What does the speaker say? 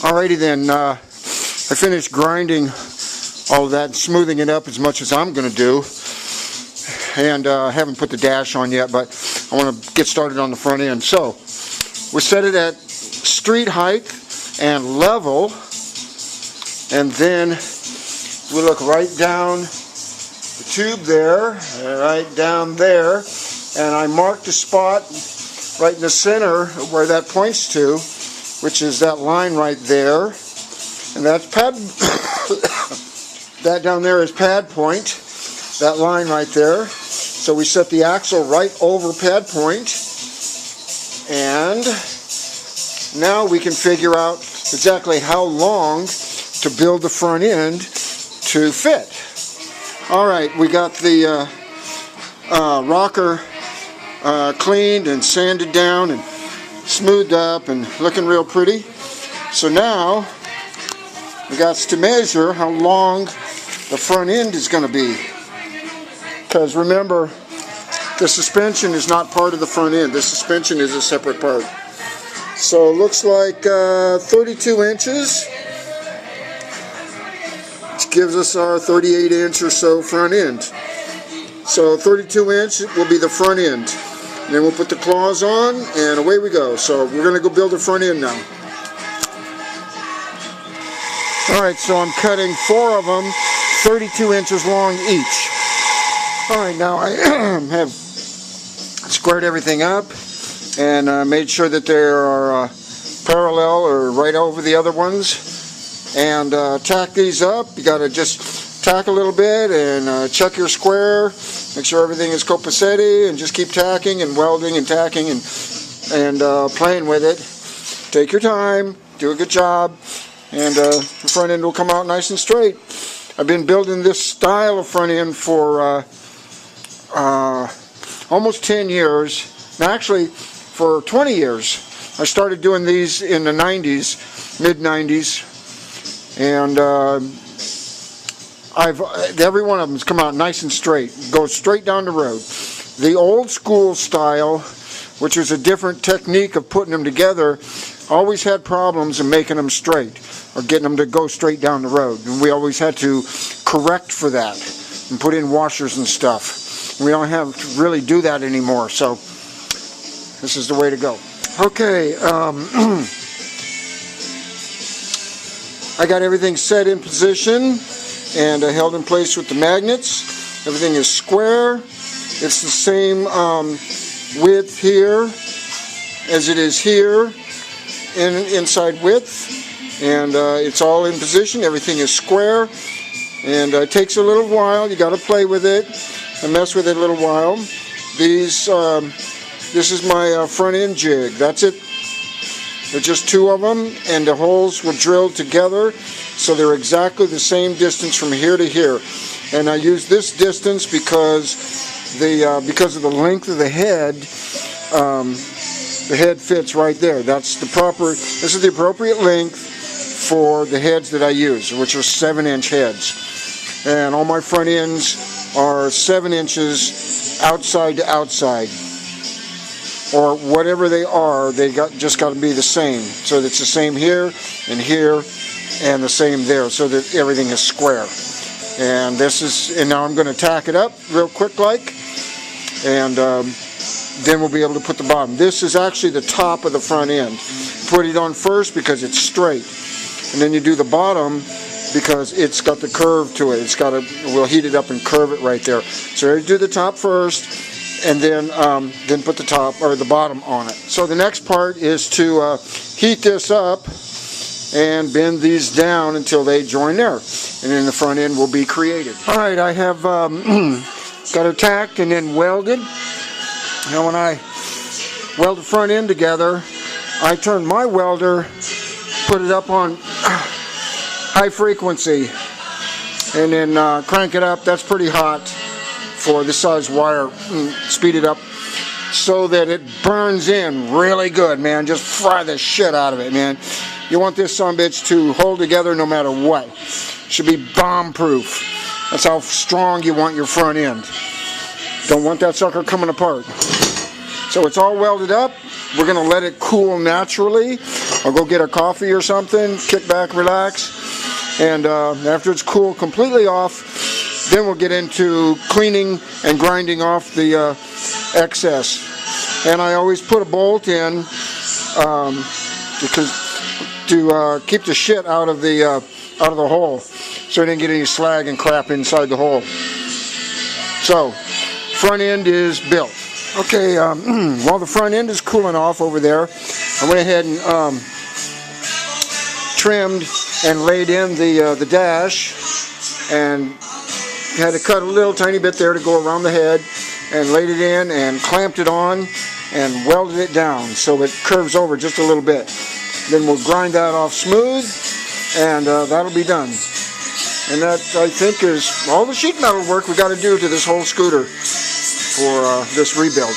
Alrighty then, I finished grinding all of that and smoothing it up as much as I'm going to do. And I haven't put the dash on yet, but I want to get started on the front end. So, we set it at street height and level, and then we look right down the tube there, right down there, and I marked a spot right in the center where that points to, which is that line right there, and that's pad. That down there is pad point, that line right there. So we set the axle right over pad point, and now we can figure out exactly how long to build the front end to fit. Alright, we got the rocker cleaned and sanded down and smoothed up and looking real pretty. So now we got to measure how long the front end is going to be. Because remember, the suspension is not part of the front end. The suspension is a separate part. So it looks like 32 inches, which gives us our 38 inch or so front end. So 32 inch will be the front end. And then we'll put the claws on and away we go. So we're going to go build the front end now. Alright, so I'm cutting 4 of them, 32 inches long each. Alright, now I have squared everything up and made sure that they are parallel or right over the other ones. And tack these up. You got to just tack a little bit and check your square. Make sure everything is copacetti and just keep tacking and welding and tacking and playing with it. Take your time, do a good job, and the front end will come out nice and straight. I've been building this style of front end for almost 10 years. Actually, for 20 years. I started doing these in the 90s, mid-90s, and every one of them has come out nice and straight. Goes straight down the road. The old school style, which is a different technique of putting them together, always had problems in making them straight or getting them to go straight down the road. And we always had to correct for that and put in washers and stuff. We don't have to really do that anymore, so this is the way to go. Okay, I got everything set in position and held in place with the magnets. Everything is square. It's the same width here as it is here, inside width, and it's all in position. Everything is square, and it takes a little while. You got to play with it and mess with it a little while. This is my front end jig. That's it. There's just 2 of them, and the holes were drilled together, so they're exactly the same distance from here to here. And I use this distance because of the length of the head. The head fits right there. This is the appropriate length for the heads that I use, which are 7-inch heads. And all my front ends are 7 inches outside to outside, or whatever they are. They just got to be the same. So it's the same here and here, and the same there, so that everything is square. And now I'm going to tack it up real quick, and then we'll be able to put the bottom. This is actually the top of the front end. Put it on first because it's straight, and then you do the bottom because it's got the curve to it. We'll heat it up and curve it right there. So do the top first, and then put the top or the bottom on it. So the next part is to heat this up and bend these down until they join there, and then the front end will be created. All right, I have got it tacked and then welded. Now when I weld the front end together, I turn my welder, put it up on high frequency, and then crank it up. That's pretty hot for this size wire. Speed it up so that it burns in really good, man. Just fry the shit out of it, man. You want this sumbitch to hold together no matter what. Should be bomb-proof. That's how strong you want your front end. Don't want that sucker coming apart. So it's all welded up. We're going to let it cool naturally I'll go get a coffee or something, kick back, relax, and after it's cooled completely off, then we'll get into cleaning and grinding off the excess. And I always put a bolt in because to keep the shit out of the hole, so I didn't get any slag and crap inside the hole. So, front end is built. Okay, while the front end is cooling off over there, I went ahead and trimmed and laid in the dash, and had to cut a little tiny bit there to go around the head, and laid it in and clamped it on and welded it down so it curves over just a little bit. Then we'll grind that off smooth, and that'll be done. And that, I think, is all the sheet metal work we got to do to this whole scooter for this rebuild.